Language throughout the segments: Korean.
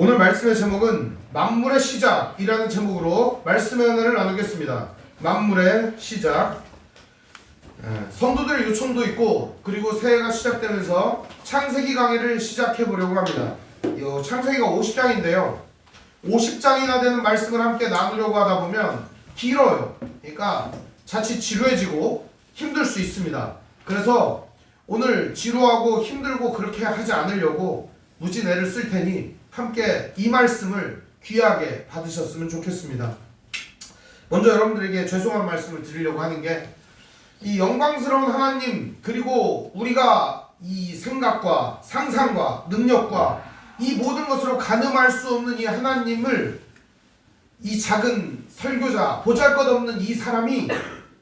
오늘 말씀의 제목은 만물의 시작이라는 제목으로 말씀의 은혜를 나누겠습니다. 만물의 시작. 성도들의 요청도 있고 그리고 새해가 시작되면서 창세기 강의를 시작해 보려고 합니다. 창세기가 50장인데요 50장이나 되는 말씀을 함께 나누려고 하다 보면 길어요. 그러니까 자칫 지루해지고 힘들 수 있습니다. 그래서 오늘 지루하고 힘들고 그렇게 하지 않으려고 무진 애를 쓸 테니 함께 이 말씀을 귀하게 받으셨으면 좋겠습니다. 먼저 여러분들에게 죄송한 말씀을 드리려고 하는 게, 이 영광스러운 하나님, 그리고 우리가 이 생각과 상상과 능력과 이 모든 것으로 가늠할 수 없는 이 하나님을 이 작은 설교자, 보잘것없는 이 사람이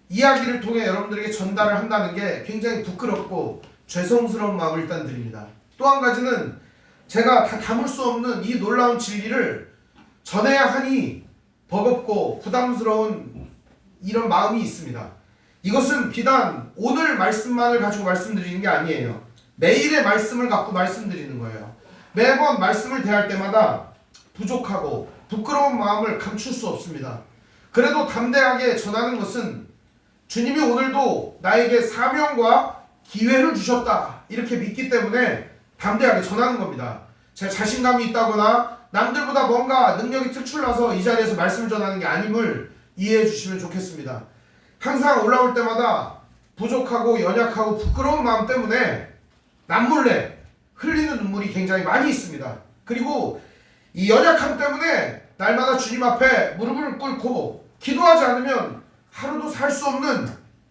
이야기를 통해 여러분들에게 전달을 한다는 게 굉장히 부끄럽고 죄송스러운 마음을 일단 드립니다. 또 한 가지는 제가 다 담을 수 없는 이 놀라운 진리를 전해야 하니 버겁고 부담스러운 이런 마음이 있습니다. 이것은 비단 오늘 말씀만을 가지고 말씀드리는 게 아니에요. 매일의 말씀을 갖고 말씀드리는 거예요. 매번 말씀을 대할 때마다 부족하고 부끄러운 마음을 감출 수 없습니다. 그래도 담대하게 전하는 것은 주님이 오늘도 나에게 사명과 기회를 주셨다 이렇게 믿기 때문에 담대하게 전하는 겁니다. 제 자신감이 있다거나 남들보다 뭔가 능력이 특출나서 이 자리에서 말씀을 전하는 게 아님을 이해해 주시면 좋겠습니다. 항상 올라올 때마다 부족하고 연약하고 부끄러운 마음 때문에 남몰래 흘리는 눈물이 굉장히 많이 있습니다. 그리고 이 연약함 때문에 날마다 주님 앞에 무릎을 꿇고 기도하지 않으면 하루도 살 수 없는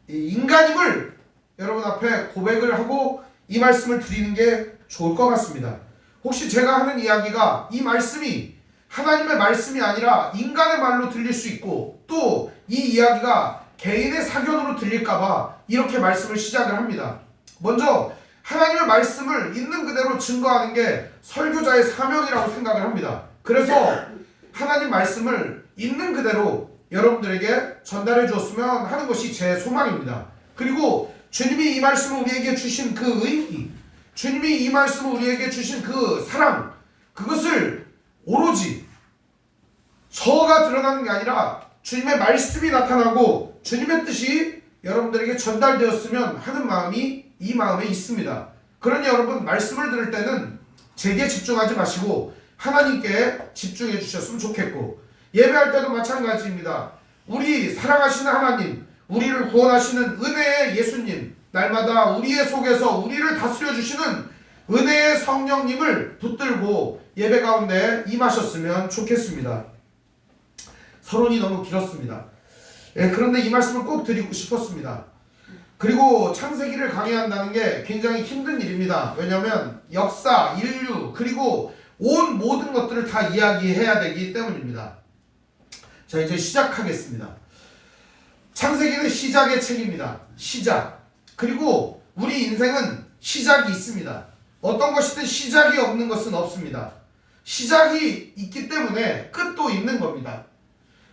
인간임을 여러분 앞에 고백을 하고 이 말씀을 드리는 게 좋을 것 같습니다. 혹시 제가 하는 이야기가 이 말씀이 하나님의 말씀이 아니라 인간의 말로 들릴 수 있고 또 이 이야기가 개인의 사견으로 들릴까봐 이렇게 말씀을 시작을 합니다. 먼저 하나님의 말씀을 있는 그대로 증거하는 게 설교자의 사명이라고 생각을 합니다. 그래서 하나님 말씀을 있는 그대로 여러분들에게 전달해 주었으면 하는 것이 제 소망입니다. 그리고 주님이 이 말씀을 우리에게 주신 그 의미, 주님이 이 말씀을 우리에게 주신 그 사랑, 그것을 오로지 저가 드러나는 게 아니라 주님의 말씀이 나타나고 주님의 뜻이 여러분들에게 전달되었으면 하는 마음이 이 마음에 있습니다. 그러니 여러분 말씀을 들을 때는 제게 집중하지 마시고 하나님께 집중해 주셨으면 좋겠고, 예배할 때도 마찬가지입니다. 우리 사랑하시는 하나님, 우리를 구원하시는 은혜의 예수님, 날마다 우리의 속에서 우리를 다스려 주시는 은혜의 성령님을 붙들고 예배 가운데 임하셨으면 좋겠습니다. 서론이 너무 길었습니다. 그런데 이 말씀을 꼭 드리고 싶었습니다. 그리고 창세기를 강의한다는 게 굉장히 힘든 일입니다. 왜냐하면 역사, 인류, 그리고 온 모든 것들을 다 이야기해야 되기 때문입니다. 자, 이제 시작하겠습니다. 창세기는 시작의 책입니다. 시작. 그리고 우리 인생은 시작이 있습니다. 어떤 것이든 시작이 없는 것은 없습니다. 시작이 있기 때문에 끝도 있는 겁니다.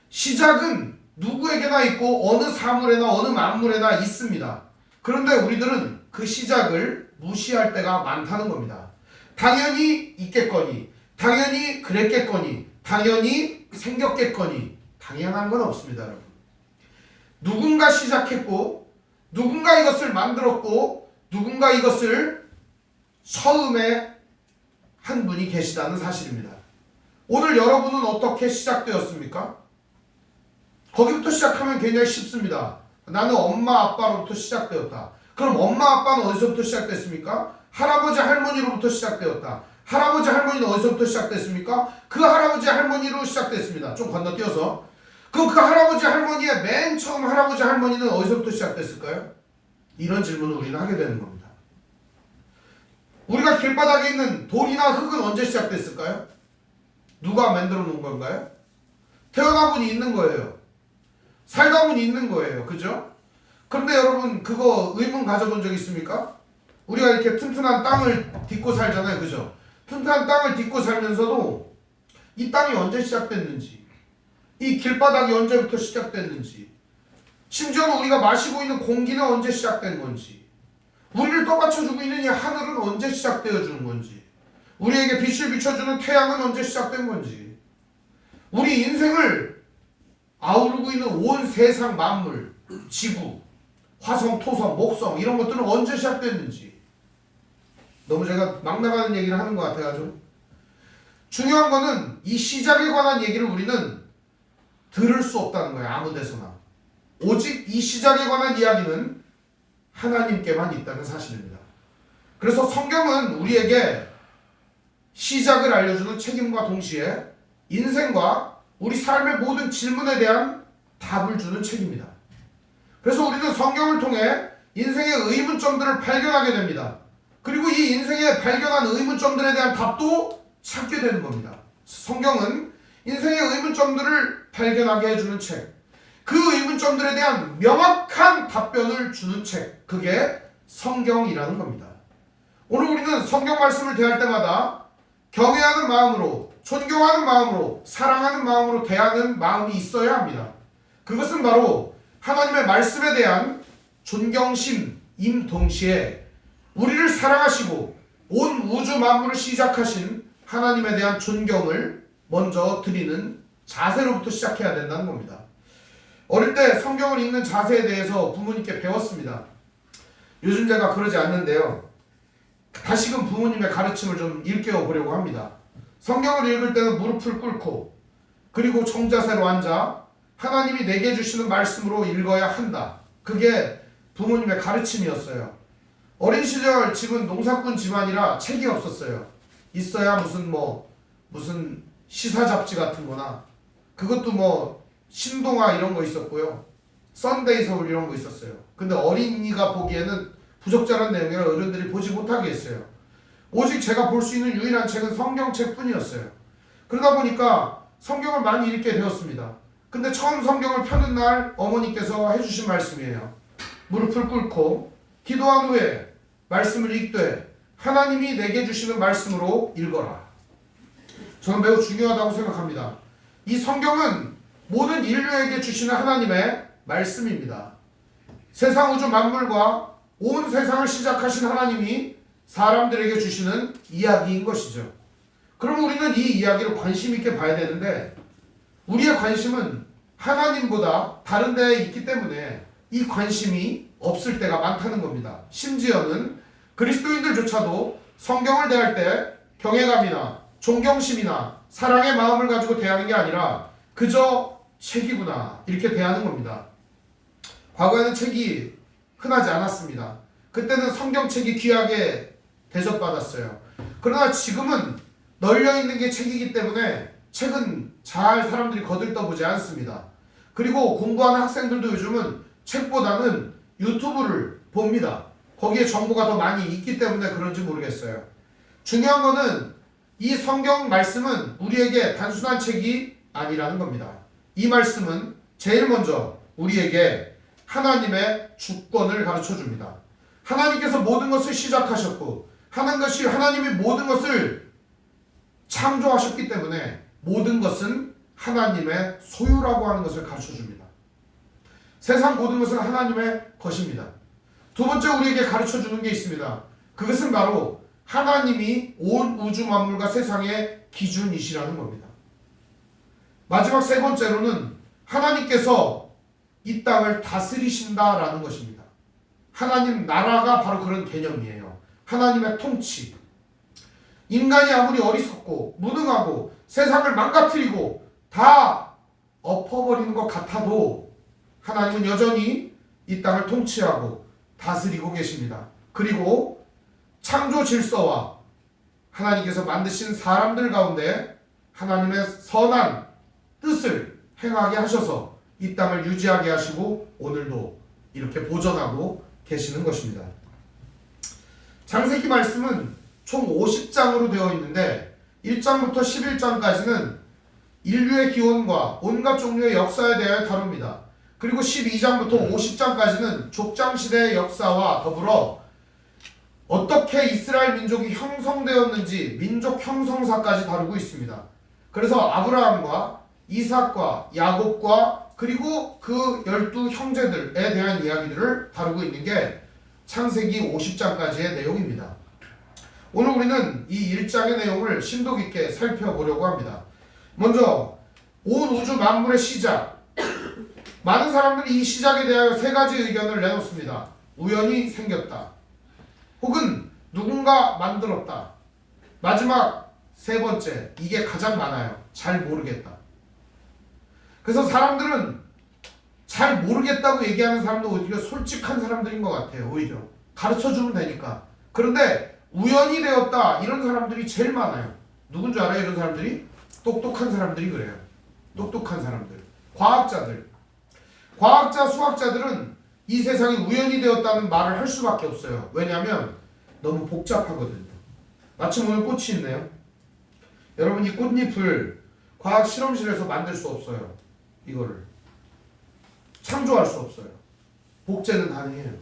시작은 누구에게나 있고 어느 사물에나 어느 만물에나 있습니다. 그런데 우리들은 그 시작을 무시할 때가 많다는 겁니다. 당연히 있겠거니, 당연히 그랬겠거니, 당연히 생겼겠거니, 당연한 건 없습니다. 여러분. 누군가 시작했고 누군가 이것을 만들었고 누군가 이것을 처음에 한 분이 계시다는 사실입니다. 오늘 여러분은 어떻게 시작되었습니까? 거기부터 시작하면 굉장히 쉽습니다. 나는 엄마 아빠로부터 시작되었다. 그럼 엄마 아빠는 어디서부터 시작됐습니까? 할아버지 할머니로부터 시작되었다. 할아버지 할머니는 어디서부터 시작됐습니까? 그 할아버지 할머니로 시작됐습니다. 좀 건너뛰어서. 그럼 그 할아버지 할머니의 맨 처음 할아버지 할머니는 어디서부터 시작됐을까요? 이런 질문을 우리는 하게 되는 겁니다. 우리가 길바닥에 있는 돌이나 흙은 언제 시작됐을까요? 누가 만들어 놓은 건가요? 태어나 분이 있는 거예요. 살다 분이 있는 거예요. 그죠? 그런데 여러분 그거 의문 가져본 적 있습니까? 우리가 이렇게 튼튼한 땅을 딛고 살잖아요. 그죠? 튼튼한 땅을 딛고 살면서도 이 땅이 언제 시작됐는지, 이 길바닥이 언제부터 시작됐는지, 심지어는 우리가 마시고 있는 공기는 언제 시작된 건지, 우리를 떠받쳐주고 있는 이 하늘은 언제 시작되어 주는 건지, 우리에게 빛을 비춰주는 태양은 언제 시작된 건지, 우리 인생을 아우르고 있는 온 세상 만물, 지구, 화성, 토성, 목성 이런 것들은 언제 시작됐는지. 너무 제가 막 나가는 얘기를 하는 것 같아가지고 중요한 거는 이 시작에 관한 얘기를 우리는 들을 수 없다는 거예요. 아무 데서나. 오직 이 시작에 관한 이야기는 하나님께만 있다는 사실입니다. 그래서 성경은 우리에게 시작을 알려주는 책임과 동시에 인생과 우리 삶의 모든 질문에 대한 답을 주는 책입니다. 그래서 우리는 성경을 통해 인생의 의문점들을 발견하게 됩니다. 그리고 이 인생에 발견한 의문점들에 대한 답도 찾게 되는 겁니다. 성경은 인생의 의문점들을 발견하게 해주는 책, 그 의문점들에 대한 명확한 답변을 주는 책, 그게 성경이라는 겁니다. 오늘 우리는 성경 말씀을 대할 때마다 경외하는 마음으로, 존경하는 마음으로, 사랑하는 마음으로 대하는 마음이 있어야 합니다. 그것은 바로 하나님의 말씀에 대한 존경심임 동시에 우리를 사랑하시고 온 우주 만물을 시작하신 하나님에 대한 존경을 먼저 드리는 자세로부터 시작해야 된다는 겁니다. 어릴 때 성경을 읽는 자세에 대해서 부모님께 배웠습니다. 요즘 제가 그러지 않는데요. 다시금 부모님의 가르침을 좀 일깨워 보려고 합니다. 성경을 읽을 때는 무릎을 꿇고 그리고 정자세로 앉아 하나님이 내게 주시는 말씀으로 읽어야 한다. 그게 부모님의 가르침이었어요. 어린 시절 집은 농사꾼 집안이라 책이 없었어요. 있어야 무슨 시사 잡지 같은 거나, 그것도 신동아 이런 거 있었고요. 썬데이 서울 이런 거 있었어요. 근데 어린이가 보기에는 부적절한 내용이라 어른들이 보지 못하게 했어요. 오직 제가 볼 수 있는 유일한 책은 성경책 뿐이었어요. 그러다 보니까 성경을 많이 읽게 되었습니다. 근데 처음 성경을 펴는 날 어머니께서 해주신 말씀이에요. 무릎을 꿇고 기도한 후에 말씀을 읽되 하나님이 내게 주시는 말씀으로 읽어라. 저는 매우 중요하다고 생각합니다. 이 성경은 모든 인류에게 주시는 하나님의 말씀입니다. 세상 우주 만물과 온 세상을 시작하신 하나님이 사람들에게 주시는 이야기인 것이죠. 그럼 우리는 이 이야기를 관심 있게 봐야 되는데, 우리의 관심은 하나님보다 다른 데에 있기 때문에 이 관심이 없을 때가 많다는 겁니다. 심지어는 그리스도인들조차도 성경을 대할 때 경외감이나 존경심이나 사랑의 마음을 가지고 대하는 게 아니라 그저 책이구나 이렇게 대하는 겁니다. 과거에는 책이 흔하지 않았습니다. 그때는 성경책이 귀하게 대접받았어요. 그러나 지금은 널려있는 게 책이기 때문에 책은 잘 사람들이 거들떠보지 않습니다. 그리고 공부하는 학생들도 요즘은 책보다는 유튜브를 봅니다. 거기에 정보가 더 많이 있기 때문에 그런지 모르겠어요. 중요한 거는 이 성경 말씀은 우리에게 단순한 책이 아니라는 겁니다. 이 말씀은 제일 먼저 우리에게 하나님의 주권을 가르쳐 줍니다. 하나님께서 모든 것을 시작하셨고 하나님이 모든 것을 창조하셨기 때문에 모든 것은 하나님의 소유라고 하는 것을 가르쳐 줍니다. 세상 모든 것은 하나님의 것입니다. 두 번째 우리에게 가르쳐 주는 게 있습니다. 그것은 바로 하나님이 온 우주 만물과 세상의 기준이시라는 겁니다. 마지막 세 번째로는 하나님께서 이 땅을 다스리신다라는 것입니다. 하나님 나라가 바로 그런 개념이에요. 하나님의 통치. 인간이 아무리 어리석고 무능하고 세상을 망가뜨리고 다 엎어버리는 것 같아도 하나님은 여전히 이 땅을 통치하고 다스리고 계십니다. 그리고 창조 질서와 하나님께서 만드신 사람들 가운데 하나님의 선한 뜻을 행하게 하셔서 이 땅을 유지하게 하시고 오늘도 이렇게 보존하고 계시는 것입니다. 창세기 말씀은 총 50장으로 되어 있는데 1장부터 11장까지는 인류의 기원과 온갖 종류의 역사에 대하여 다룹니다. 그리고 12장부터 50장까지는 족장시대의 역사와 더불어 어떻게 이스라엘 민족이 형성되었는지 민족 형성사까지 다루고 있습니다. 그래서 아브라함과 이삭과 야곱과 그리고 그 12 형제들에 대한 이야기들을 다루고 있는 게 창세기 50장까지의 내용입니다. 오늘 우리는 이 1장의 내용을 심도 깊게 살펴보려고 합니다. 먼저 온 우주 만물의 시작. 많은 사람들이 이 시작에 대하여 세 가지 의견을 내놓습니다. 우연히 생겼다. 혹은 누군가 만들었다. 마지막 세 번째, 이게 가장 많아요. 잘 모르겠다. 그래서 사람들은 잘 모르겠다고 얘기하는 사람도 오히려 솔직한 사람들인 것 같아요. 오히려 가르쳐주면 되니까. 그런데 우연히 되었다 이런 사람들이 제일 많아요. 누군 줄 알아요? 이런 사람들이? 똑똑한 사람들이 그래요. 똑똑한 사람들, 과학자들. 과학자, 수학자들은 이 세상이 우연히 되었다는 말을 할 수밖에 없어요. 왜냐하면 너무 복잡하거든요. 마침 오늘 꽃이 있네요. 여러분, 이 꽃잎을 과학 실험실에서 만들 수 없어요. 이거를 창조할 수 없어요. 복제는 가능해요.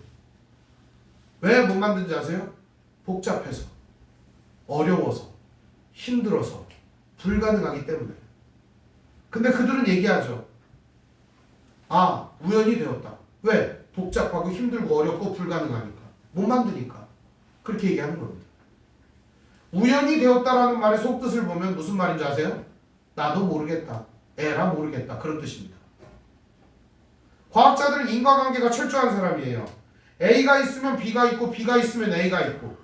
왜 못 만든지 아세요? 복잡해서, 어려워서, 힘들어서, 불가능하기 때문에. 근데 그들은 얘기하죠. 아, 우연히 되었다. 왜? 복잡하고 힘들고 어렵고 불가능하니까. 못 만드니까. 그렇게 얘기하는 겁니다. 우연히 되었다라는 말의 속뜻을 보면 무슨 말인지 아세요? 나도 모르겠다. 에라 모르겠다. 그런 뜻입니다. 과학자들은 인과관계가 철저한 사람이에요. A가 있으면 B가 있고 B가 있으면 A가 있고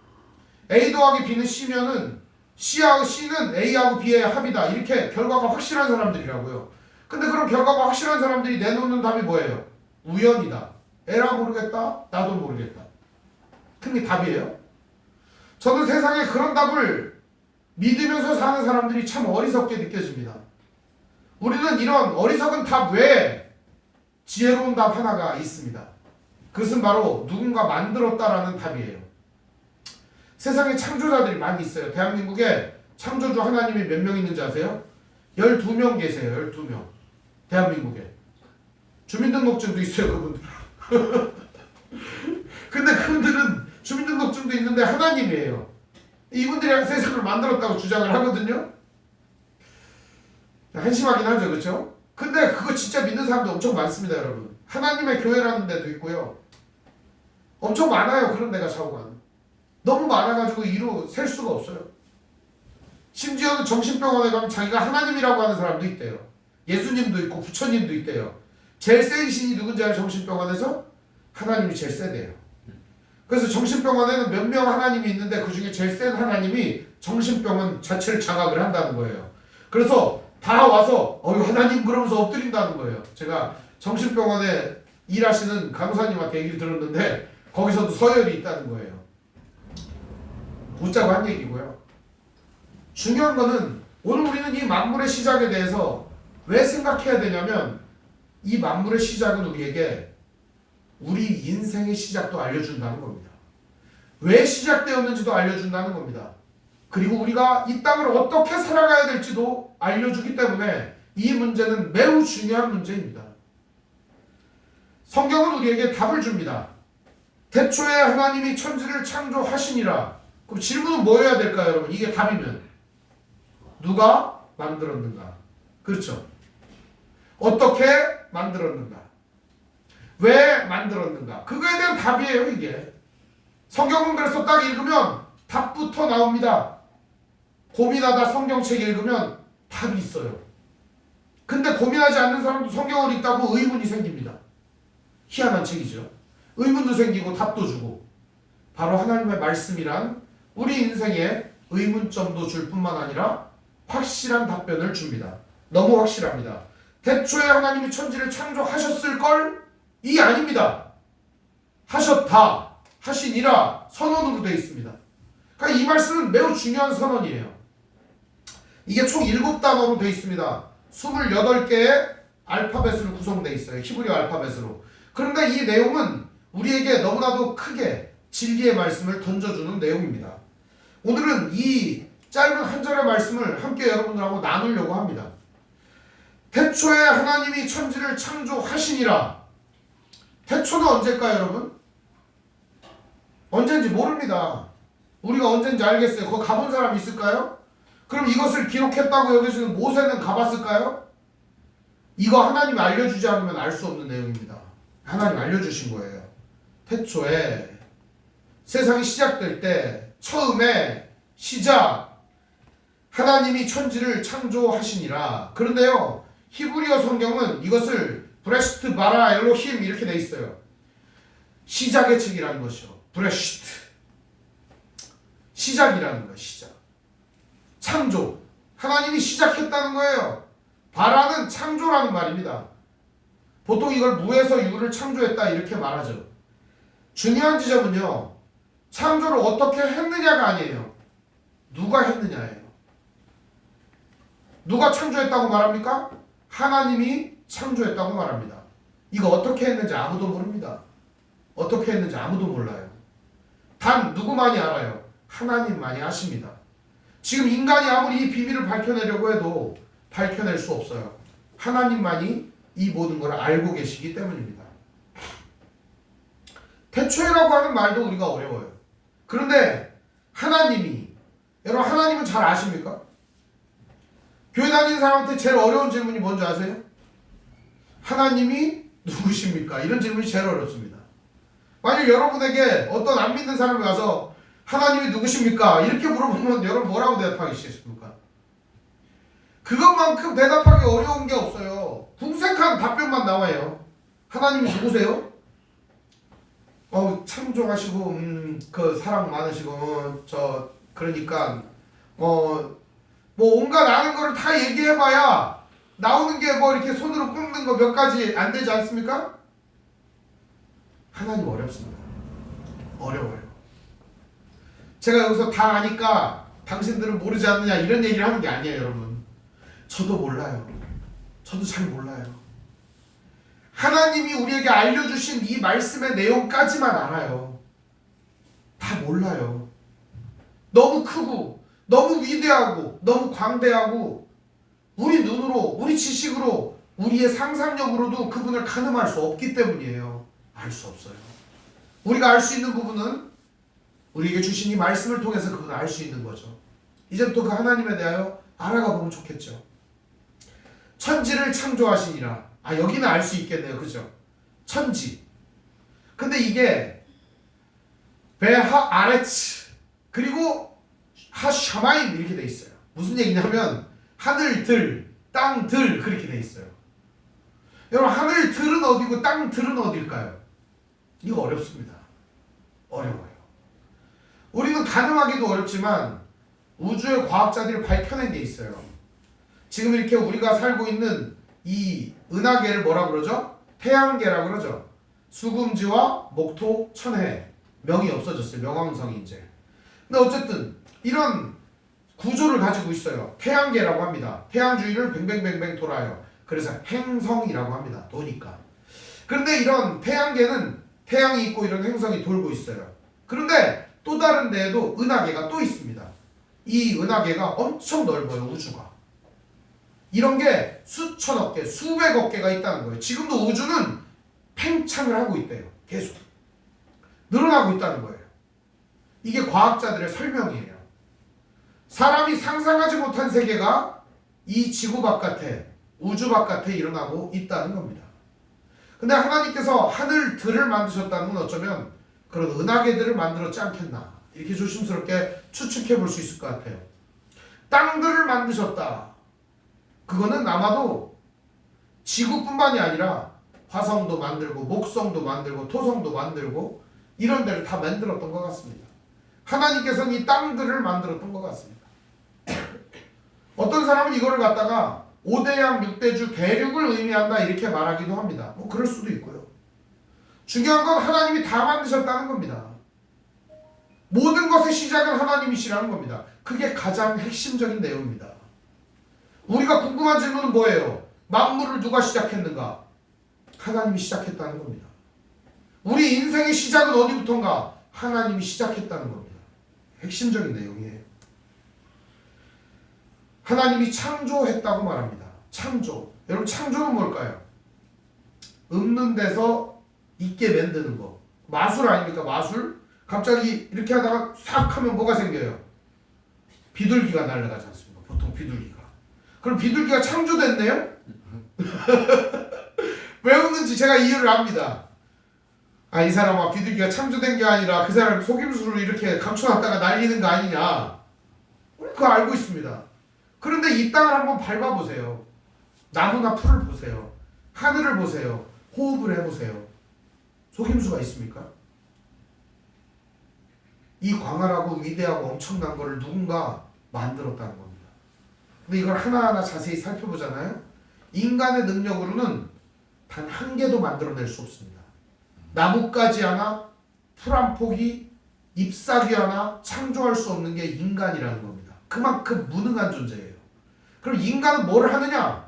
A 더하기 B는 C면은 C는 A하고 B의 합이다. 이렇게 결과가 확실한 사람들이라고요. 근데 그럼 결과가 확실한 사람들이 내놓는 답이 뭐예요? 우연이다. 에라 모르겠다. 나도 모르겠다. 그게 답이에요? 저는 세상에 그런 답을 믿으면서 사는 사람들이 참 어리석게 느껴집니다. 우리는 이런 어리석은 답 외에 지혜로운 답 하나가 있습니다. 그것은 바로 누군가 만들었다라는 답이에요. 세상에 창조자들이 많이 있어요. 대한민국에 창조주 하나님이 몇 명 있는지 아세요? 12명 계세요. 12명. 대한민국에. 주민등록증도 있어요. 그분들. 근데 그분들은 주민등록증도 있는데 하나님이에요. 이분들이 세상을 만들었다고 주장을 하거든요. 한심하긴 하죠. 그렇죠? 근데 그거 진짜 믿는 사람도 엄청 많습니다. 여러분. 하나님의 교회라는 데도 있고요. 엄청 많아요. 그런 데가 좌우간. 너무 많아가지고 이루 셀 수가 없어요. 심지어는 정신병원에 가면 자기가 하나님이라고 하는 사람도 있대요. 예수님도 있고 부처님도 있대요. 제일 센 신이 누군지 알아요? 정신병원에서? 하나님이 제일 세대요. 그래서 정신병원에는 몇 명 하나님이 있는데 그 중에 제일 센 하나님이 정신병원 자체를 장악을 한다는 거예요. 그래서 다 와서 하나님 그러면서 엎드린다는 거예요. 제가 정신병원에 일하시는 간호사님한테 얘기를 들었는데 거기서도 서열이 있다는 거예요. 웃자고 한 얘기고요. 중요한 거는 오늘 우리는 이 만물의 시작에 대해서 왜 생각해야 되냐면 이 만물의 시작은 우리에게 우리 인생의 시작도 알려준다는 겁니다. 왜 시작되었는지도 알려준다는 겁니다. 그리고 우리가 이 땅을 어떻게 살아가야 될지도 알려주기 때문에 이 문제는 매우 중요한 문제입니다. 성경은 우리에게 답을 줍니다. 태초에 하나님이 천지를 창조하시니라. 그럼 질문은 뭐여야 될까요, 여러분? 이게 답이면 누가 만들었는가? 그렇죠. 어떻게 만들었는가? 왜 만들었는가? 그거에 대한 답이에요, 이게. 성경은 그래서 딱 읽으면 답부터 나옵니다. 고민하다 성경책 읽으면 답이 있어요. 근데 고민하지 않는 사람도 성경을 읽다고 의문이 생깁니다. 희한한 책이죠. 의문도 생기고 답도 주고. 바로 하나님의 말씀이란 우리 인생에 의문점도 줄 뿐만 아니라 확실한 답변을 줍니다. 너무 확실합니다. 태초에 하나님이 천지를 창조하셨을걸? 이 아닙니다. 하셨다, 하시니라 선언으로 되어 있습니다. 그러니까 이 말씀은 매우 중요한 선언이에요. 이게 총 7단어로 되어 있습니다. 28개의 알파벳으로 구성되어 있어요. 히브리 알파벳으로. 그런데 이 내용은 우리에게 너무나도 크게 진리의 말씀을 던져주는 내용입니다. 오늘은 이 짧은 한 절의 말씀을 함께 여러분들하고 나누려고 합니다. 태초에 하나님이 천지를 창조하시니라. 태초는 언제일까요, 여러분? 언젠지 모릅니다. 우리가 언젠지 알겠어요. 거기 가본 사람 있을까요? 그럼 이것을 기록했다고 여기서는 모세는 가봤을까요? 이거 하나님이 알려주지 않으면 알 수 없는 내용입니다. 하나님 알려주신 거예요. 태초에 세상이 시작될 때 처음에 시작. 하나님이 천지를 창조하시니라. 그런데요, 히브리어 성경은 이것을 브레시트 바라 엘로힘 이렇게 돼 있어요. 시작의 책이라는 것이요. 브레시트. 시작이라는 거예요. 시작. 창조. 하나님이 시작했다는 거예요. 바라는 창조라는 말입니다. 보통 이걸 무에서 유를 창조했다 이렇게 말하죠. 중요한 지점은요, 창조를 어떻게 했느냐가 아니에요. 누가 했느냐예요. 누가 창조했다고 말합니까? 하나님이 창조했다고 말합니다. 이거 어떻게 했는지 아무도 모릅니다. 어떻게 했는지 아무도 몰라요. 단 누구만이 알아요? 하나님만이 아십니다. 지금 인간이 아무리 이 비밀을 밝혀내려고 해도 밝혀낼 수 없어요. 하나님만이 이 모든 걸 알고 계시기 때문입니다. 태초에라고 하는 말도 우리가 어려워요. 그런데 하나님이, 여러분 하나님은 잘 아십니까? 교회 다니는 사람한테 제일 어려운 질문이 뭔지 아세요? 하나님이 누구십니까? 이런 질문이 제일 어렵습니다. 만약 여러분에게 어떤 안 믿는 사람이 와서 하나님이 누구십니까? 이렇게 물어보면 여러분 뭐라고 대답하시겠습니까? 그것만큼 대답하기 어려운 게 없어요. 궁색한 답변만 나와요. 하나님이 누구세요? 창조하시고 그 사랑 많으시고 그러니까 뭐 온갖 아는 거를 다 얘기해봐야 나오는 게 뭐 이렇게 손으로 꼽는 거 몇 가지 안 되지 않습니까? 하나님 어렵습니다. 어려워요. 제가 여기서 다 아니까 당신들은 모르지 않느냐 이런 얘기를 하는 게 아니에요, 여러분. 저도 몰라요. 저도 잘 몰라요. 하나님이 우리에게 알려주신 이 말씀의 내용까지만 알아요. 다 몰라요. 너무 크고 너무 위대하고 너무 광대하고 우리 눈으로, 우리 지식으로, 우리의 상상력으로도 그분을 가늠할 수 없기 때문이에요. 알 수 없어요. 우리가 알 수 있는 부분은 우리에게 주신 이 말씀을 통해서 그분을 알 수 있는 거죠. 이제부터 그 하나님에 대하여 알아가 보면 좋겠죠. 천지를 창조하시니라. 여기는 알 수 있겠네요. 그죠? 천지. 근데 이게 베하 아레츠 그리고 하샤마임 이렇게 돼 있어요. 무슨 얘기냐면 하늘들, 땅들 그렇게 돼 있어요. 여러분 하늘들은 어디고 땅들은 어딜까요? 이거 어렵습니다. 어려워요. 우리는 가늠하기도 어렵지만 우주의 과학자들이 밝혀낸 게 있어요. 지금 이렇게 우리가 살고 있는 이 은하계를 뭐라 그러죠? 태양계라고 그러죠. 수금지와 목토, 천해 명이 없어졌어요. 명왕성이 이제. 근데 어쨌든 이런 구조를 가지고 있어요. 태양계라고 합니다. 태양 주위를 뱅뱅뱅뱅 돌아요. 그래서 행성이라고 합니다. 도니까. 그런데 이런 태양계는 태양이 있고 이런 행성이 돌고 있어요. 그런데 또 다른 데에도 은하계가 또 있습니다. 이 은하계가 엄청 넓어요. 우주가. 이런 게 수천억 개, 수백억 개가 있다는 거예요. 지금도 우주는 팽창을 하고 있대요. 계속. 늘어나고 있다는 거예요. 이게 과학자들의 설명이에요. 사람이 상상하지 못한 세계가 이 지구 바깥에, 우주 바깥에 일어나고 있다는 겁니다. 근데 하나님께서 하늘들을 만드셨다는 건 어쩌면 그런 은하계들을 만들었지 않겠나 이렇게 조심스럽게 추측해 볼 수 있을 것 같아요. 땅들을 만드셨다. 그거는 아마도 지구뿐만이 아니라 화성도 만들고 목성도 만들고 토성도 만들고 이런 데를 다 만들었던 것 같습니다. 하나님께서는 이 땅들을 만들었던 것 같습니다. 어떤 사람은 이거를 갖다가 5대양 6대주 대륙을 의미한다 이렇게 말하기도 합니다. 뭐 그럴 수도 있고요. 중요한 건 하나님이 다 만드셨다는 겁니다. 모든 것의 시작은 하나님이시라는 겁니다. 그게 가장 핵심적인 내용입니다. 우리가 궁금한 질문은 뭐예요? 만물을 누가 시작했는가? 하나님이 시작했다는 겁니다. 우리 인생의 시작은 어디부터인가? 하나님이 시작했다는 겁니다. 핵심적인 내용이에요. 하나님이 창조했다고 말합니다. 창조. 여러분 창조는 뭘까요? 없는 데서 있게 만드는 거. 마술 아닙니까? 마술? 갑자기 이렇게 하다가 싹 하면 뭐가 생겨요? 비둘기가 날아가지 않습니까? 보통 비둘기가. 그럼 비둘기가 창조됐네요? 왜 웃는지 제가 이유를 압니다. 이 사람아 비둘기가 창조된 게 아니라 그 사람 속임수로 이렇게 감춰놨다가 날리는 거 아니냐. 우리 그거 알고 있습니다. 그런데 이 땅을 한번 밟아보세요. 나무나 풀을 보세요. 하늘을 보세요. 호흡을 해보세요. 속임수가 있습니까? 이 광활하고 위대하고 엄청난 것을 누군가 만들었다는 겁니다. 근데 이걸 하나하나 자세히 살펴보잖아요. 인간의 능력으로는 단 한 개도 만들어낼 수 없습니다. 나뭇가지 하나, 풀 한 포기, 잎사귀 하나 창조할 수 없는 게 인간이라는 겁니다. 그만큼 무능한 존재예요. 그럼 인간은 뭘 하느냐?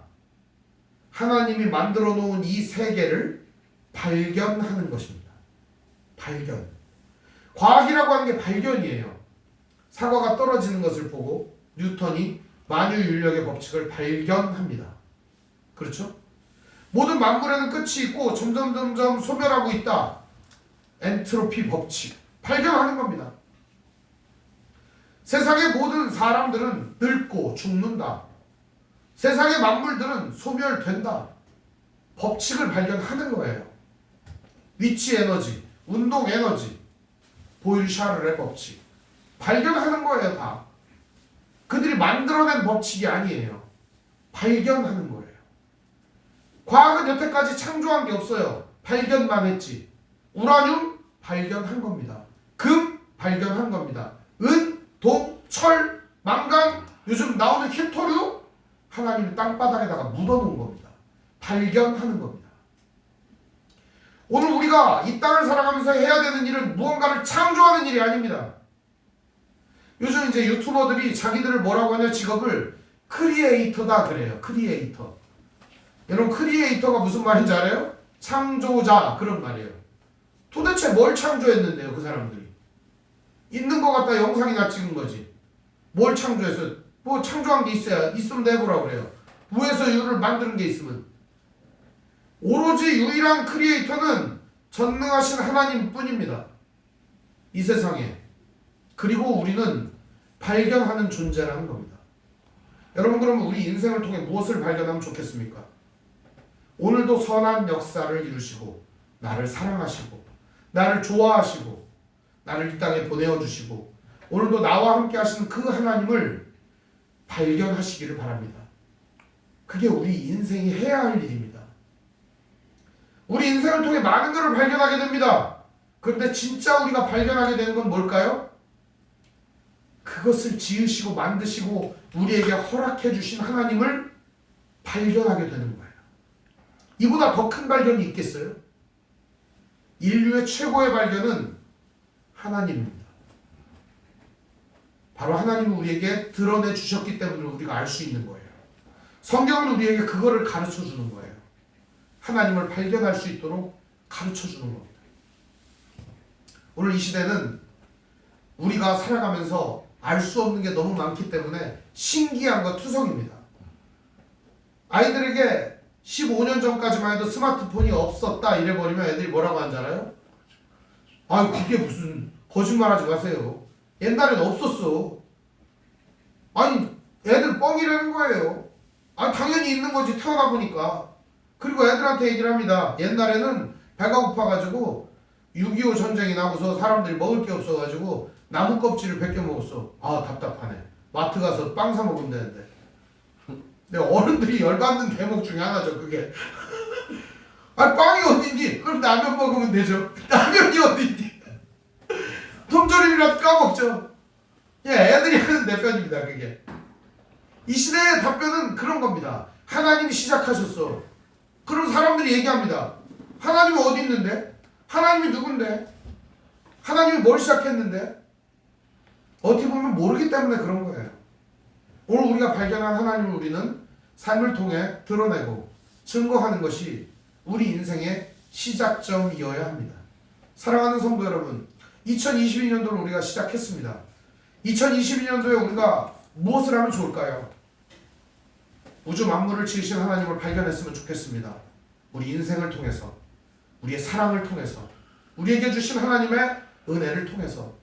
하나님이 만들어 놓은 이 세계를 발견하는 것입니다. 발견. 과학이라고 하는 게 발견이에요. 사과가 떨어지는 것을 보고 뉴턴이 만유인력의 법칙을 발견합니다. 그렇죠? 모든 만물에는 끝이 있고 점점 소멸하고 있다. 엔트로피 법칙 발견하는 겁니다. 세상의 모든 사람들은 늙고 죽는다. 세상의 만물들은 소멸된다. 법칙을 발견하는 거예요. 위치 에너지, 운동 에너지, 보일샤르의 법칙 발견하는 거예요. 다 그들이 만들어낸 법칙이 아니에요. 발견하는 거예요. 과학은 여태까지 창조한 게 없어요. 발견만 했지. 우라늄 발견한 겁니다. 금 발견한 겁니다. 은, 동, 철, 망간, 요즘 나오는 히토류 하나님이 땅바닥에다가 묻어놓은 겁니다. 발견하는 겁니다. 오늘 우리가 이 땅을 살아가면서 해야 되는 일은 무언가를 창조하는 일이 아닙니다. 요즘 이제 유튜버들이 자기들을 뭐라고 하냐, 직업을 크리에이터다 그래요. 크리에이터. 여러분, 크리에이터가 무슨 말인지 알아요? 창조자, 그런 말이에요. 도대체 뭘 창조했는데요, 그 사람들이? 있는 것 같다 영상이나 찍은 거지. 뭘 창조했어요? 뭐 창조한 게 있어야 있으면 내보라고 그래요. 무에서 유를 만드는 게 있으면. 오로지 유일한 크리에이터는 전능하신 하나님 뿐입니다. 이 세상에. 그리고 우리는 발견하는 존재라는 겁니다. 여러분, 그러면 우리 인생을 통해 무엇을 발견하면 좋겠습니까? 오늘도 선한 역사를 이루시고 나를 사랑하시고 나를 좋아하시고 나를 이 땅에 보내어주시고 오늘도 나와 함께 하시는 그 하나님을 발견하시기를 바랍니다. 그게 우리 인생이 해야 할 일입니다. 우리 인생을 통해 많은 것을 발견하게 됩니다. 그런데 진짜 우리가 발견하게 되는 건 뭘까요? 그것을 지으시고 만드시고 우리에게 허락해 주신 하나님을 발견하게 되는 거예요. 이보다 더 큰 발견이 있겠어요? 인류의 최고의 발견은 하나님입니다. 바로 하나님은 우리에게 드러내 주셨기 때문에 우리가 알 수 있는 거예요. 성경은 우리에게 그거를 가르쳐 주는 거예요. 하나님을 발견할 수 있도록 가르쳐 주는 겁니다. 오늘 이 시대는 우리가 살아가면서 알 수 없는 게 너무 많기 때문에 신기한 거 투성입니다. 아이들에게 15년 전까지만 해도 스마트폰이 없었다 이래버리면 애들이 뭐라고 하는지 알아요? 아, 그게 무슨, 거짓말하지 마세요. 옛날엔 없었어. 아니, 애들 뻥이라는 거예요. 아, 당연히 있는 거지, 태어나 보니까. 그리고 애들한테 얘기를 합니다. 옛날에는 배가 고파가지고 6.25 전쟁이 나고서 사람들이 먹을 게 없어가지고 나무 껍질을 벗겨 먹었어. 아, 답답하네. 마트 가서 빵 사 먹으면 되는데. 근데 어른들이 열받는 대목 중에 하나죠, 그게. 아, 빵이 어딨니? 그럼 라면 먹으면 되죠. 라면이 어딨니? 통조림이라도 까먹죠. 예, 애들이 하는 대변입니다, 그게. 이 시대의 답변은 그런 겁니다. 하나님이 시작하셨어. 그럼 사람들이 얘기합니다. 하나님이 어디 있는데? 하나님이 누군데? 하나님이 뭘 시작했는데? 어떻게 보면 모르기 때문에 그런 거예요. 오늘 우리가 발견한 하나님을 우리는 삶을 통해 드러내고 증거하는 것이 우리 인생의 시작점이어야 합니다. 사랑하는 성도 여러분, 2022년도를 우리가 시작했습니다. 2022년도에 우리가 무엇을 하면 좋을까요? 우주 만물을 지으신 하나님을 발견했으면 좋겠습니다. 우리 인생을 통해서, 우리의 사랑을 통해서, 우리에게 주신 하나님의 은혜를 통해서,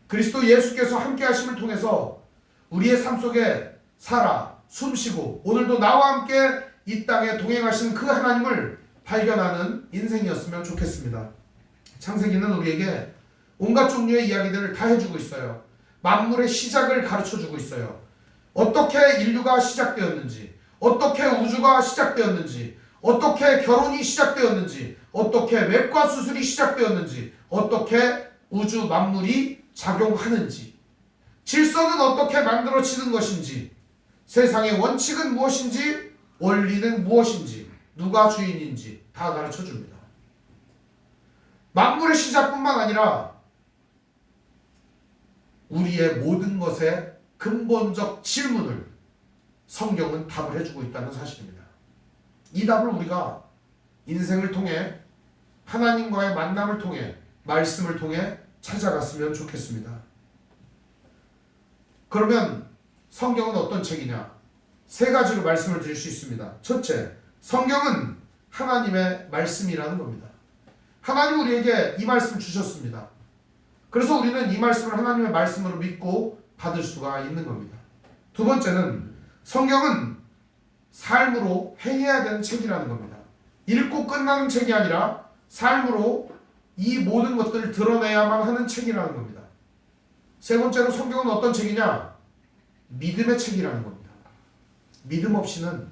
그리스도 예수께서 함께 하심을 통해서 우리의 삶 속에 살아 숨쉬고 오늘도 나와 함께 이 땅에 동행하신 그 하나님을 발견하는 인생이었으면 좋겠습니다. 창세기는 우리에게 온갖 종류의 이야기들을 다 해주고 있어요. 만물의 시작을 가르쳐주고 있어요. 어떻게 인류가 시작되었는지, 어떻게 우주가 시작되었는지, 어떻게 결혼이 시작되었는지, 어떻게 외과 수술이 시작되었는지, 어떻게 우주 만물이 작용하는지, 질서는 어떻게 만들어지는 것인지, 세상의 원칙은 무엇인지, 원리는 무엇인지, 누가 주인인지 다 가르쳐줍니다. 만물의 시작뿐만 아니라 우리의 모든 것의 근본적 질문을 성경은 답을 해주고 있다는 사실입니다. 이 답을 우리가 인생을 통해 하나님과의 만남을 통해 말씀을 통해 찾아갔으면 좋겠습니다. 그러면 성경은 어떤 책이냐? 세 가지로 말씀을 드릴 수 있습니다. 첫째, 성경은 하나님의 말씀이라는 겁니다. 하나님 우리에게 이 말씀 주셨습니다. 그래서 우리는 이 말씀을 하나님의 말씀으로 믿고 받을 수가 있는 겁니다. 두 번째는 성경은 삶으로 행해야 되는 책이라는 겁니다. 읽고 끝나는 책이 아니라 삶으로 이 모든 것들을 드러내야만 하는 책이라는 겁니다. 세 번째로 성경은 어떤 책이냐? 믿음의 책이라는 겁니다. 믿음 없이는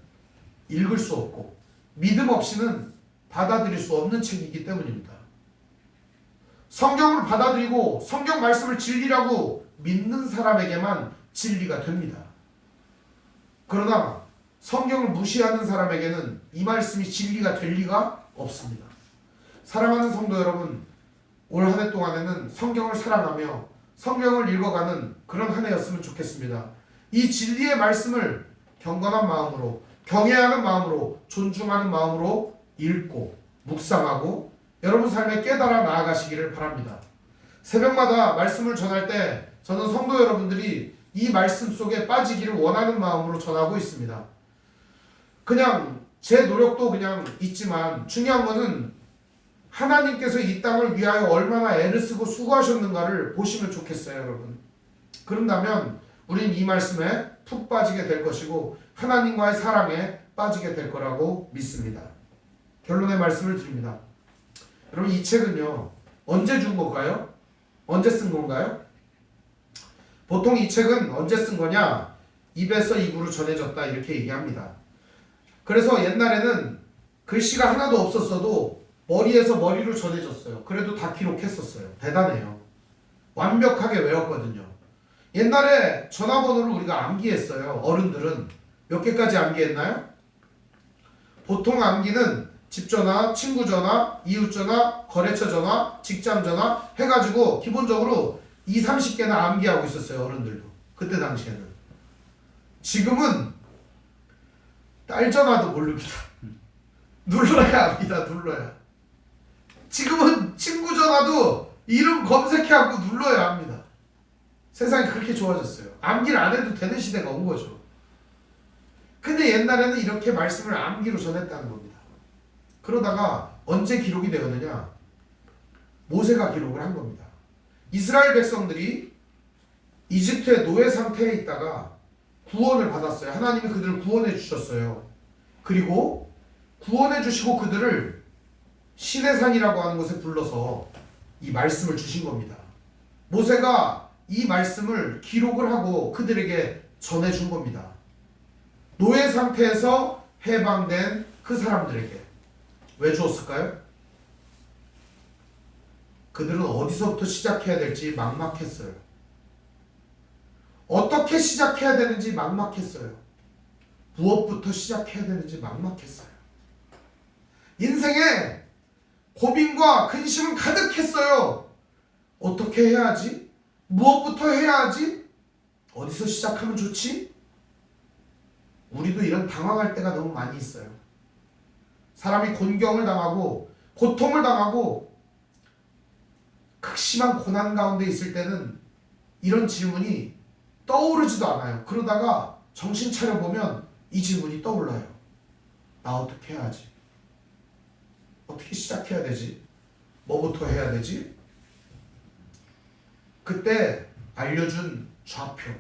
읽을 수 없고 믿음 없이는 받아들일 수 없는 책이기 때문입니다. 성경을 받아들이고 성경 말씀을 진리라고 믿는 사람에게만 진리가 됩니다. 그러나 성경을 무시하는 사람에게는 이 말씀이 진리가 될 리가 없습니다. 사랑하는 성도 여러분, 올 한 해 동안에는 성경을 사랑하며 성경을 읽어가는 그런 한 해였으면 좋겠습니다. 이 진리의 말씀을 경건한 마음으로, 경외하는 마음으로, 존중하는 마음으로 읽고 묵상하고 여러분 삶에 깨달아 나아가시기를 바랍니다. 새벽마다 말씀을 전할 때 저는 성도 여러분들이 이 말씀 속에 빠지기를 원하는 마음으로 전하고 있습니다. 그냥 제 노력도 그냥 있지만 중요한 것은 하나님께서 이 땅을 위하여 얼마나 애를 쓰고 수고하셨는가를 보시면 좋겠어요, 여러분. 그런다면 우린 이 말씀에 푹 빠지게 될 것이고 하나님과의 사랑에 빠지게 될 거라고 믿습니다. 결론의 말씀을 드립니다. 여러분, 이 책은요, 언제 준 건가요? 언제 쓴 건가요? 보통 이 책은 언제 쓴 거냐? 입에서 입으로 전해졌다 이렇게 얘기합니다. 그래서 옛날에는 글씨가 하나도 없었어도 머리에서 머리로 전해졌어요. 그래도 다 기록했었어요. 대단해요. 완벽하게 외웠거든요. 옛날에 전화번호를 우리가 암기했어요. 어른들은 몇 개까지 암기했나요? 보통 암기는 집전화, 친구전화, 이웃전화, 거래처전화, 직장전화 해가지고 기본적으로 20-30개나 암기하고 있었어요. 어른들도. 그때 당시에는. 지금은 딸전화도 모릅니다. 눌러야 합니다. 눌러야. 지금은 친구전화도 이름 검색해갖고 눌러야 합니다. 세상이 그렇게 좋아졌어요. 암기를 안 해도 되는 시대가 온 거죠. 근데 옛날에는 이렇게 말씀을 암기로 전했다는 겁니다. 그러다가 언제 기록이 되었느냐? 모세가 기록을 한 겁니다. 이스라엘 백성들이 이집트의 노예 상태에 있다가 구원을 받았어요. 하나님이 그들을 구원해 주셨어요. 그리고 구원해 주시고 그들을 시내산이라고 하는 곳에 불러서 이 말씀을 주신 겁니다. 모세가 이 말씀을 기록을 하고 그들에게 전해준 겁니다. 노예 상태에서 해방된 그 사람들에게. 왜 주었을까요? 그들은 어디서부터 시작해야 될지 막막했어요. 어떻게 시작해야 되는지 막막했어요. 무엇부터 시작해야 되는지 막막했어요. 인생에 고민과 근심은 가득했어요. 어떻게 해야 하지? 무엇부터 해야 하지? 어디서 시작하면 좋지? 우리도 이런 당황할 때가 너무 많이 있어요. 사람이 곤경을 당하고 고통을 당하고 극심한 고난 가운데 있을 때는 이런 질문이 떠오르지도 않아요. 그러다가 정신 차려보면 이 질문이 떠올라요. 나 어떻게 해야 하지? 어떻게 시작해야 되지? 뭐부터 해야 되지? 그때 알려준 좌표,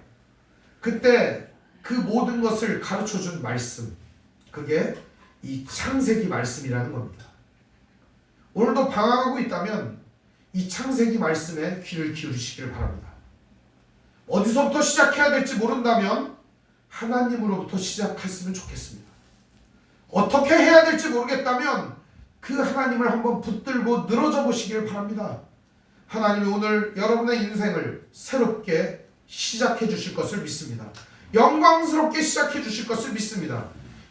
그때 그 모든 것을 가르쳐준 말씀, 그게 이 창세기 말씀이라는 겁니다. 오늘도 방황하고 있다면 이 창세기 말씀에 귀를 기울이시기를 바랍니다. 어디서부터 시작해야 될지 모른다면 하나님으로부터 시작했으면 좋겠습니다. 어떻게 해야 될지 모르겠다면 그 하나님을 한번 붙들고 늘어져 보시길 바랍니다. 하나님이 오늘 여러분의 인생을 새롭게 시작해 주실 것을 믿습니다. 영광스럽게 시작해 주실 것을 믿습니다.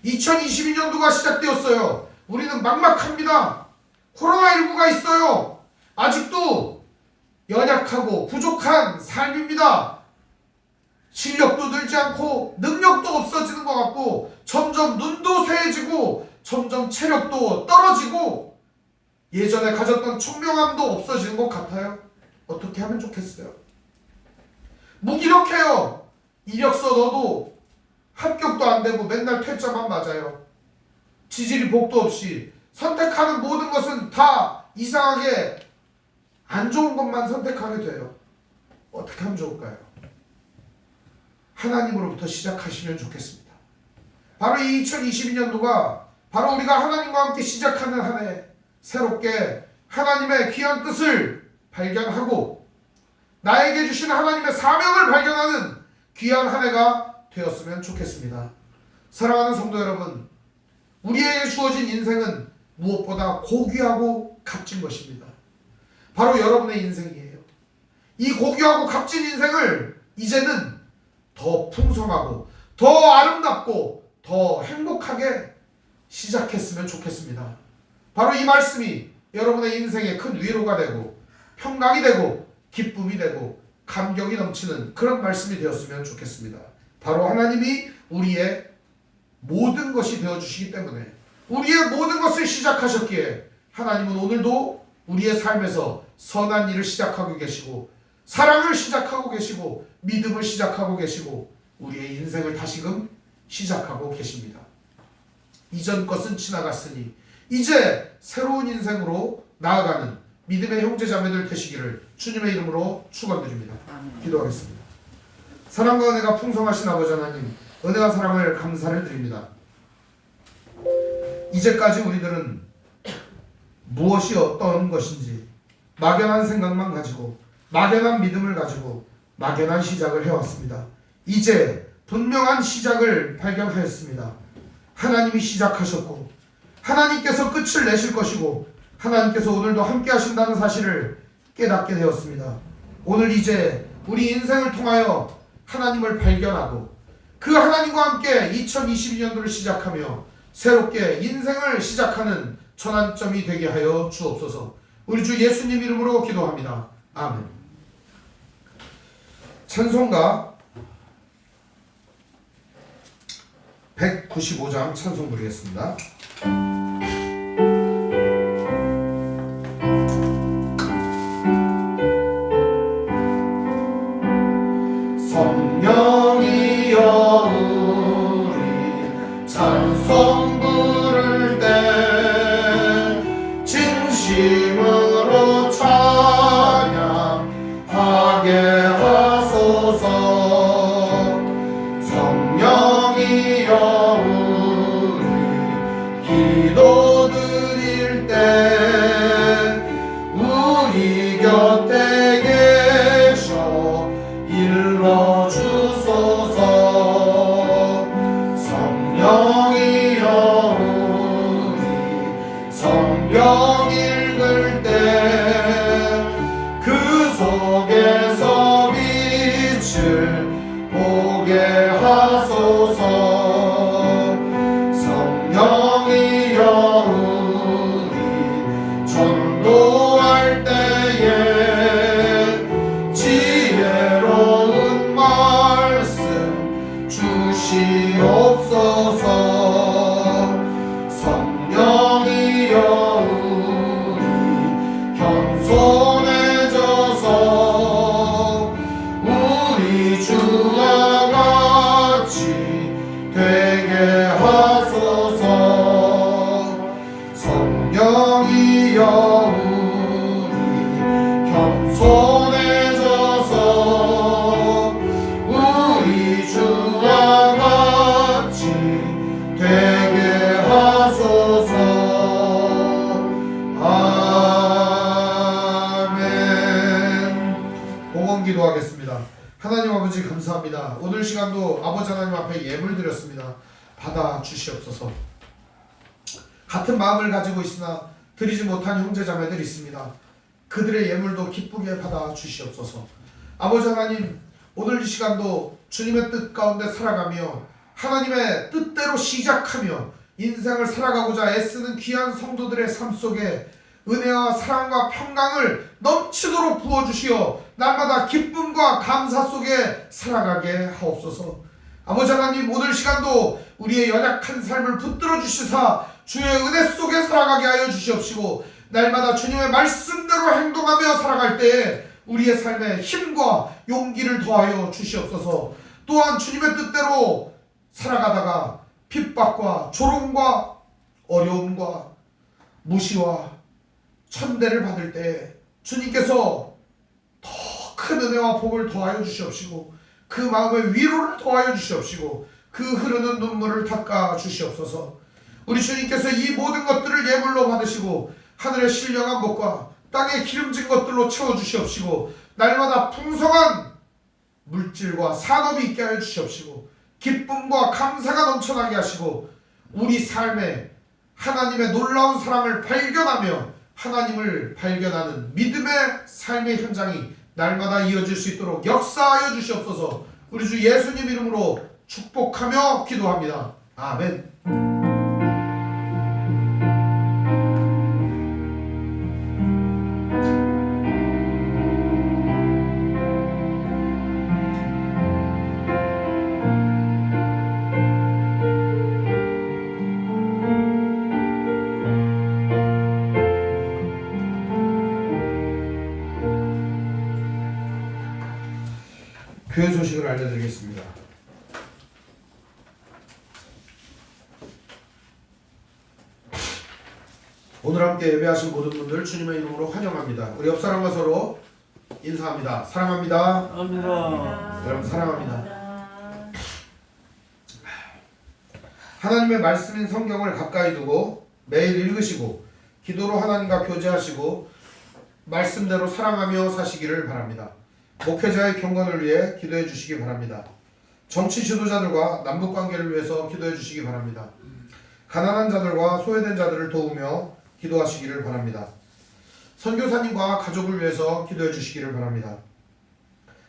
2022년도가 시작되었어요. 우리는 막막합니다. 코로나19가 있어요. 아직도 연약하고 부족한 삶입니다. 실력도 늘지 않고 능력도 없어지는 것 같고 점점 눈도 쇠해지고 점점 체력도 떨어지고 예전에 가졌던 총명함도 없어지는 것 같아요. 어떻게 하면 좋겠어요? 무기력해요. 이력서 넣어도 합격도 안 되고 맨날 퇴짜만 맞아요. 지질이 복도 없이 선택하는 모든 것은 다 이상하게 안 좋은 것만 선택하게 돼요. 어떻게 하면 좋을까요? 하나님으로부터 시작하시면 좋겠습니다. 바로 이 2022년도가 바로 우리가 하나님과 함께 시작하는 한 해, 새롭게 하나님의 귀한 뜻을 발견하고 나에게 주시는 하나님의 사명을 발견하는 귀한 한 해가 되었으면 좋겠습니다. 사랑하는 성도 여러분, 우리에게 주어진 인생은 무엇보다 고귀하고 값진 것입니다. 바로 여러분의 인생이에요. 이 고귀하고 값진 인생을 이제는 더 풍성하고 더 아름답고 더 행복하게 시작했으면 좋겠습니다. 바로 이 말씀이 여러분의 인생에 큰 위로가 되고 평강이 되고 기쁨이 되고 감격이 넘치는 그런 말씀이 되었으면 좋겠습니다. 바로 하나님이 우리의 모든 것이 되어주시기 때문에 우리의 모든 것을 시작하셨기에 하나님은 오늘도 우리의 삶에서 선한 일을 시작하고 계시고 사랑을 시작하고 계시고 믿음을 시작하고 계시고 우리의 인생을 다시금 시작하고 계십니다. 이전 것은 지나갔으니 이제 새로운 인생으로 나아가는 믿음의 형제자매들 되시기를 주님의 이름으로 축원드립니다. 기도하겠습니다. 사랑과 은혜가 풍성하신 아버지 하나님, 은혜와 사랑을 감사를 드립니다. 이제까지 우리들은 무엇이 어떤 것인지 막연한 생각만 가지고 막연한 믿음을 가지고 막연한 시작을 해왔습니다. 이제 분명한 시작을 발견하였습니다. 하나님이 시작하셨고 하나님께서 끝을 내실 것이고 하나님께서 오늘도 함께 하신다는 사실을 깨닫게 되었습니다. 오늘 이제 우리 인생을 통하여 하나님을 발견하고 그 하나님과 함께 2022년도를 시작하며 새롭게 인생을 시작하는 전환점이 되게 하여 주옵소서. 우리 주 예수님 이름으로 기도합니다. 아멘. 찬송가 195장 찬송 부르겠습니다. 성령이여 우리 찬송 부를 때 진심으로 찬양하게 하소서. 성령이여 기도 드릴 때 우리 곁에 계셔 일러주소서. 성령이여 우리 성경 읽을 때 그 속에서 빛을 보게 하소서. 성령이여 우리 전도할 때에 지혜로운 말씀 주시옵소서. 성령이여 우리 겸손해져서 우리 주와 같이 되게 하소서. 성령이여 우리 겸손해져서 우리 주와 같이 시간도 아버지 하나님 앞에 예물 드렸습니다. 받아 주시옵소서. 같은 마음을 가지고 있으나 드리지 못한 형제자매들이 있습니다. 그들의 예물도 기쁘게 받아 주시옵소서. 아버지 하나님, 오늘 이 시간도 주님의 뜻 가운데 살아가며 하나님의 뜻대로 시작하며 인생을 살아가고자 애쓰는 귀한 성도들의 삶 속에 은혜와 사랑과 평강을 넘치도록 부어주시어 날마다 기쁨과 감사 속에 살아가게 하옵소서. 아버지 하나님, 오늘 시간도 우리의 연약한 삶을 붙들어 주시사 주의 은혜 속에 살아가게 하여 주시옵시고 날마다 주님의 말씀대로 행동하며 살아갈 때에 우리의 삶에 힘과 용기를 더하여 주시옵소서. 또한 주님의 뜻대로 살아가다가 핍박과 조롱과 어려움과 무시와 천대를 받을 때 주님께서 더 큰 은혜와 복을 더하여 주시옵시고 그 마음의 위로를 더하여 주시옵시고 그 흐르는 눈물을 닦아 주시옵소서. 우리 주님께서 이 모든 것들을 예물로 받으시고 하늘의 신령한 복과 땅의 기름진 것들로 채워 주시옵시고 날마다 풍성한 물질과 산업이 있게 하여 주시옵시고 기쁨과 감사가 넘쳐나게 하시고 우리 삶에 하나님의 놀라운 사랑을 발견하며 하나님을 발견하는 믿음의 삶의 현장이 날마다 이어질 수 있도록 역사하여 주시옵소서. 우리 주 예수님 이름으로 축복하며 기도합니다. 아멘. 교회 소식을 알려드리겠습니다. 오늘 함께 예배하신 모든 분들 주님의 이름으로 환영합니다. 우리 옆 사람과 서로 인사합니다. 사랑합니다. 사랑합니다. 여러분 사랑합니다. 하나님의 말씀인 성경을 가까이 두고 매일 읽으시고 기도로 하나님과 교제하시고 말씀대로 사랑하며 사시기를 바랍니다. 목회자의 경건을 위해 기도해 주시기 바랍니다. 정치 지도자들과 남북관계를 위해서 기도해 주시기 바랍니다. 가난한 자들과 소외된 자들을 도우며 기도하시기를 바랍니다. 선교사님과 가족을 위해서 기도해 주시기를 바랍니다.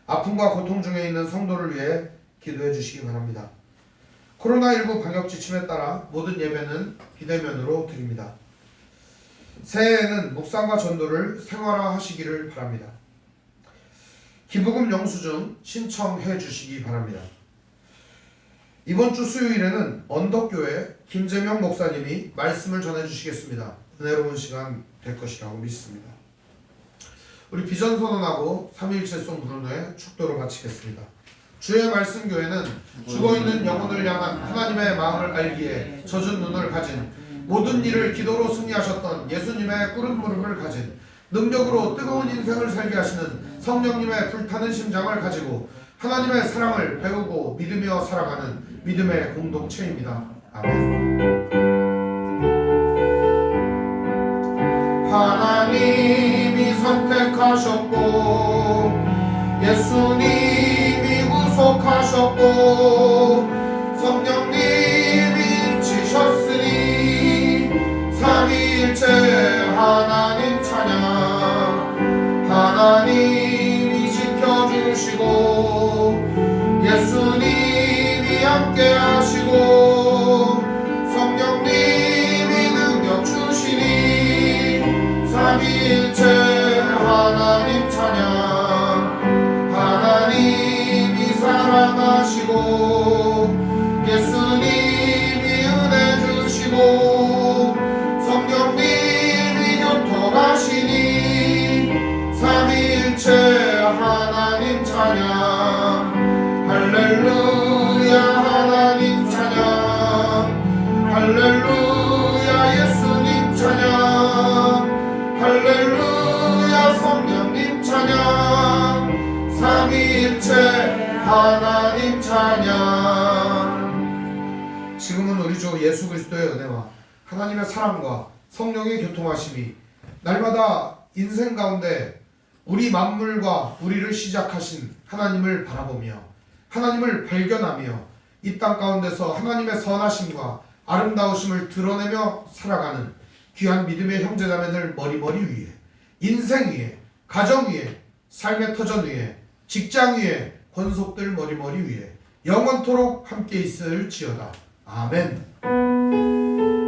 아픔과 고통 중에 있는 성도를 위해 기도해 주시기 바랍니다. 코로나19 방역 지침에 따라 모든 예배는 비대면으로 드립니다. 새해에는 묵상과 전도를 생활화하시기를 바랍니다. 기부금 영수증 신청해 주시기 바랍니다. 이번 주 수요일에는 언덕교회 김재명 목사님이 말씀을 전해 주시겠습니다. 은혜로운 시간 될 것이라고 믿습니다. 우리 비전 선언하고 삼위일체송 부른 후에 축도로 마치겠습니다. 주의 말씀 교회는 죽어있는 영혼을 향한 하나님의 마음을 알기에 젖은 눈을 가진 모든 일을 기도로 승리하셨던 예수님의 꿇은 무릎을 가진 능력으로 뜨거운 인생을 살게 하시는 성령님의 불타는 심장을 가지고 하나님의 사랑을 배우고 믿으며 살아가는 믿음의 공동체입니다. 아멘. 하나님이 선택하셨고 예수님이 구속하셨고 성령님이 인치셨으니 삼위일체 하나님 찬양. 하나님이 지켜주시고 예수님이 함께 하시고 성령님이 능력 주시니 삼위일체 하나님 찬양. 하나님이 사랑하시고 예수님이 은혜 주시고 성령님이 교통하시니 삼위일체 하나님 찬양. 할렐루야 하나님 찬양. 할렐루야 예수님 찬양. 할렐루야 성령님 찬양. 삼위일체 하나님 찬양. 지금은 우리 주 예수 그리스도의 은혜와 하나님의 사랑과 성령의 교통하심이 날마다 인생 가운데 우리 만물과 우리를 시작하신 하나님을 바라보며 하나님을 발견하며 이 땅 가운데서 하나님의 선하심과 아름다우심을 드러내며 살아가는 귀한 믿음의 형제자매들 머리머리 위에, 인생 위에, 가정 위에, 삶의 터전 위에, 직장 위에, 권속들 머리머리 위에 영원토록 함께 있을지어다. 아멘.